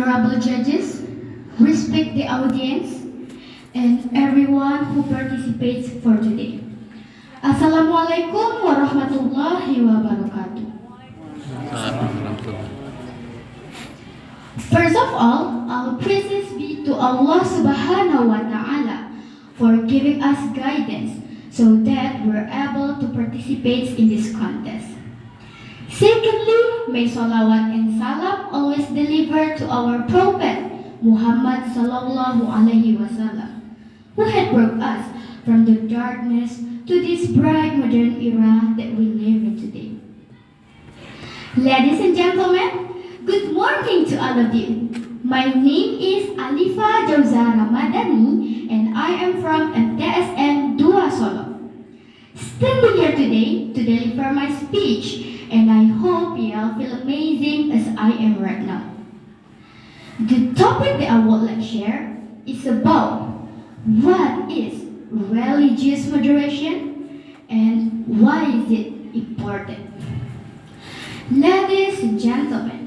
honorable judges, respect the audience, and everyone who participates for today. Assalamualaikum warahmatullahi wabarakatuh. First of all praises be to Allah Subhanahu wa Ta'ala for giving us guidance so that we're able to participate in this contest. Secondly, may salawat and salam always deliver to our Prophet Muhammad Sallallahu Alaihi Wasallam, who had brought us from the darkness to this bright modern era that we live in today. Ladies and gentlemen, good morning to all of you. My name is Alifa Jauza Ramadhani and I am from mtsn 2 Solok. Standing here today to deliver my speech, and I hope you all feel amazing as I am right now. The topic that I would like to share is about what is religious moderation and why is it important. Ladies and gentlemen,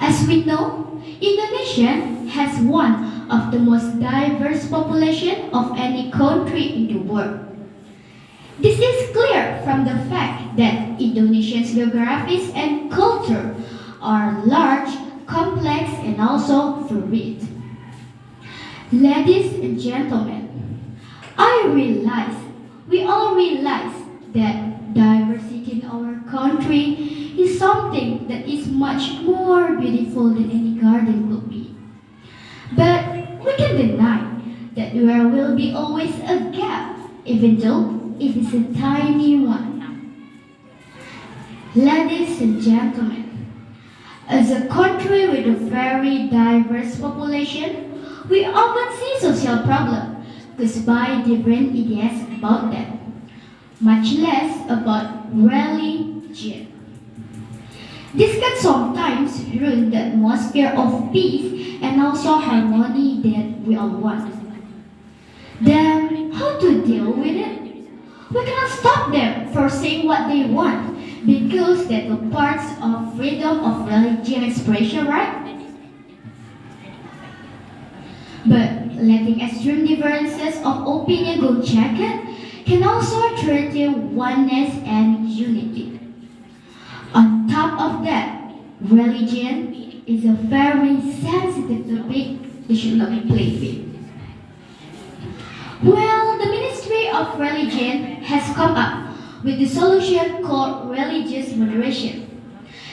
as we know, Indonesia has one of the most diverse population of any country in the world. This is clear from the fact that Indonesia's geographies and culture are large, complex, and also varied. Ladies and gentlemen, we all realize that diversity in our country is something that is much more beautiful than any garden could be. But we can deny that there will be always a gap, even though it is a tiny one. Ladies and gentlemen, as a country with a very diverse population, we often see social problems caused by different ideas about them, much less about religion. This can sometimes ruin the atmosphere of peace and also harmony that we all want. Then, how to deal with it? We cannot stop them from saying what they want because that's a part of freedom of religion expression, right? But letting extreme differences of opinion go checked can also threaten oneness and unity. On top of that, religion is a very sensitive topic that should not be played with. Well, the Ministry of Religion has come up with the solution called religious moderation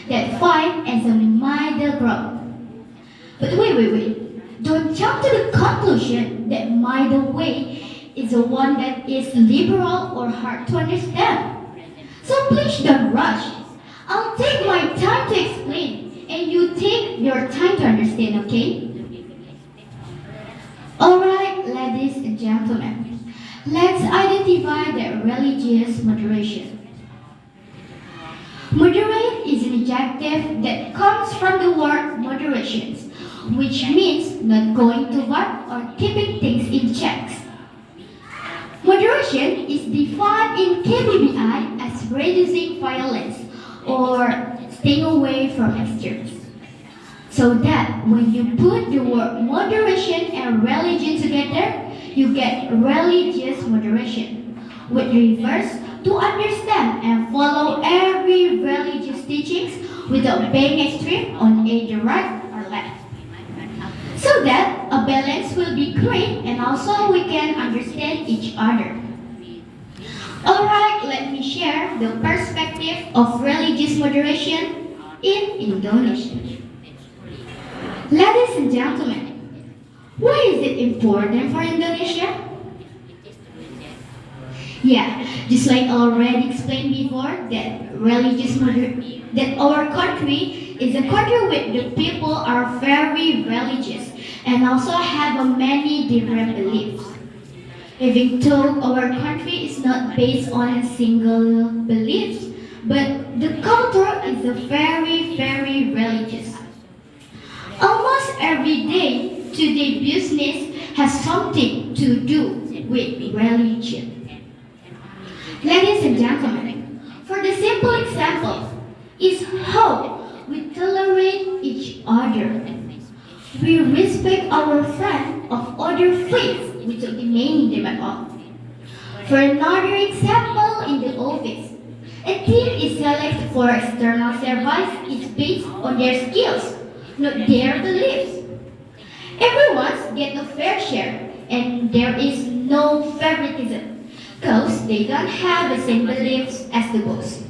that finds as a middle ground. But wait. Don't jump to the conclusion that middle way is the one that is liberal or hard to understand. So please don't rush. I'll take my time to explain and you take your time to understand, okay? Alright, ladies and gentlemen, let's identify the religious moderation. Moderate is an adjective that comes from the word moderation, which means not going too far or keeping things in checks. Moderation is defined in KBBI as reducing violence or staying away from extremes. So that when you put the word moderation and religion together, you get religious moderation, which refers to understand and follow every religious teachings without being extreme on either right or left. So that a balance will be great and also we can understand each other. Alright, let me share the perspective of religious moderation in Indonesia. Ladies and gentlemen, why is it important for Indonesia? Yeah, just like I already explained before, that our country is a country where the people are very religious and also have many different beliefs. Even though our country is not based on a single beliefs, but the culture is a very religious. Almost every day, today business has something to do with religion. Ladies and gentlemen, for the simple example is how we tolerate each other. We respect our friends of other faiths without demeaning them at all. For another example, in the office, a team is selected for external service is based on their skills, not their beliefs. Everyone gets a fair share, and there is no favoritism, because they don't have the same beliefs as the boss.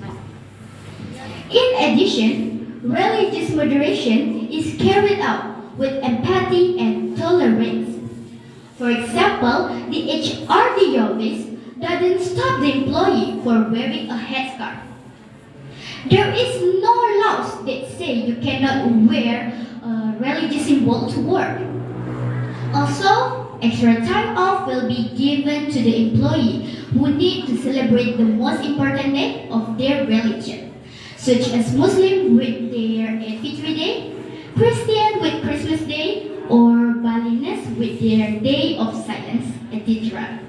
In addition, religious moderation is carried out with empathy and tolerance. For example, the HRD office doesn't stop the employee for wearing a headscarf. There is no laws that say you cannot wear a religious symbol to work. Also, extra time off will be given to the employee who need to celebrate the most important day of their religion, such as Muslim with their Fitri Day, Christian with Christmas Day, or Balinese with their Day of Silence, etc.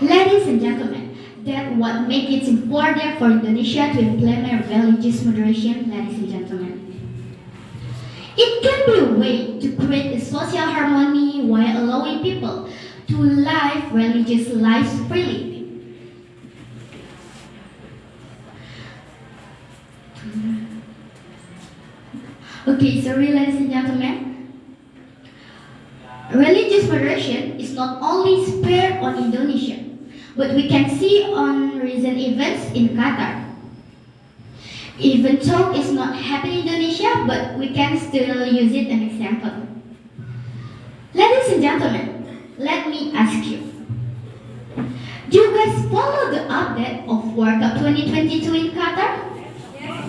Ladies and gentlemen, that's what makes it important for Indonesia to implement religious moderation, ladies and gentlemen. It can be a way to create a social harmony while allowing people to live religious lives freely. Okay, sorry ladies and gentlemen. Religious moderation is not only spared on Indonesia, but we can see on recent events in Qatar. Even though it's not happening in Indonesia, but we can still use it as an example. Ladies and gentlemen, let me ask you. Do you guys follow the update of World Cup 2022 in Qatar?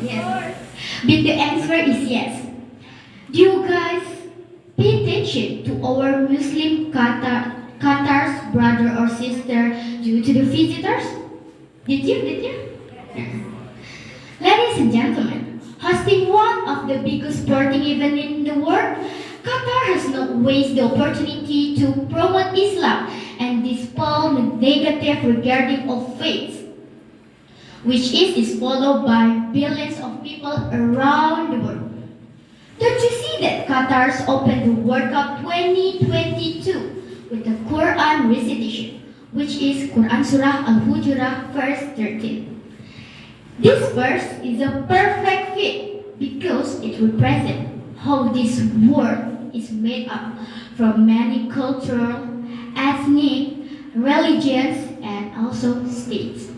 Yes. But the answer is yes. Do you guys pay attention to our Muslim Qatar's brother or sister due to the visitors? Did you? Ladies and gentlemen, hosting one of the biggest sporting events in the world, Qatar has not wasted the opportunity to promote Islam and dispel the negative regarding of faith, which is followed by billions of people around the world. Don't you see that Qatar's opened the World Cup 2022 with the Quran recitation, which is Quran Surah Al-Hujurat verse 13. This verse is a perfect fit because it represents how this world is made up from many cultural, ethnic, religions, and also states.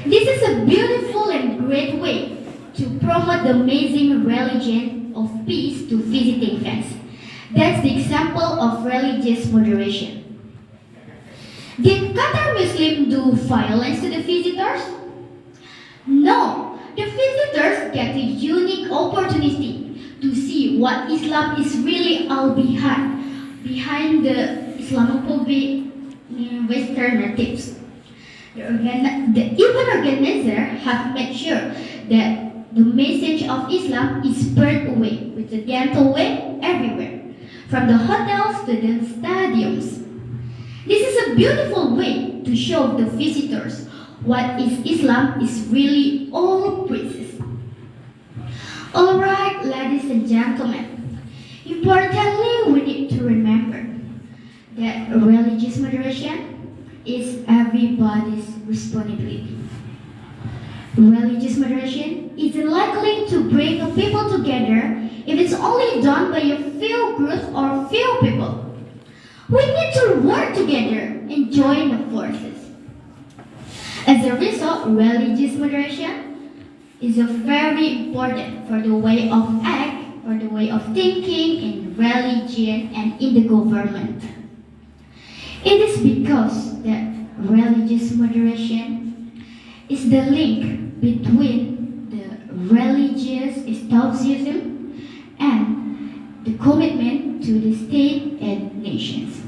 This is a beautiful and great way to promote the amazing religion of peace to visiting fans. That's the example of religious moderation. Did Qatar Muslims do violence to the visitors? No, the visitors get a unique opportunity to see what Islam is really all behind the Islamophobic Western narratives. The event organizer have made sure that the message of Islam is spread away with a gentle way everywhere, from the hotels to the stadiums. This is a beautiful way to show the visitors what is Islam is really all praises. Alright, ladies and gentlemen, importantly we need to remember that religious moderation is everybody's responsibility. Religious moderation is likely to bring the people together if it's only done by a few groups or few people. We need to work together and join the forces. As a result, religious moderation is very important for the way of act, for the way of thinking in religion and in the government. It is because that religious moderation is the link between the religious Stoicism and the commitment to the state and nations.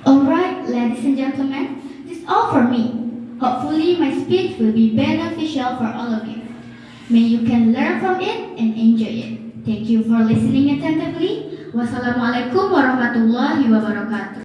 Alright, ladies and gentlemen, this is all for me. Hopefully my speech will be beneficial for all of you. May you can learn from it and enjoy it. Thank you for listening attentively. Wassalamualaikum warahmatullahi wabarakatuh.